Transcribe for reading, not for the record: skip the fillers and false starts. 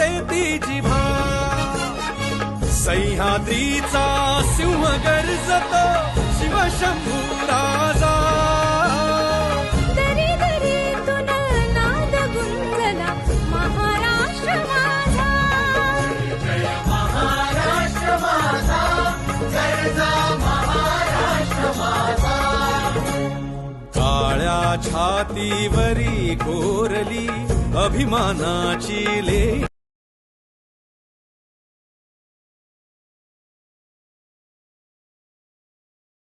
वाजते ती जिभा सह्याद्रीचा सिंह गर्जतो शिवशंभू राजा दरी दरीतून नाद गुंजला महाराष्ट्र माझा जय महाराष्ट्र माझा जय महाराष्ट्र माझा काळ्या छातीवरी कोरली अभिमानाची ले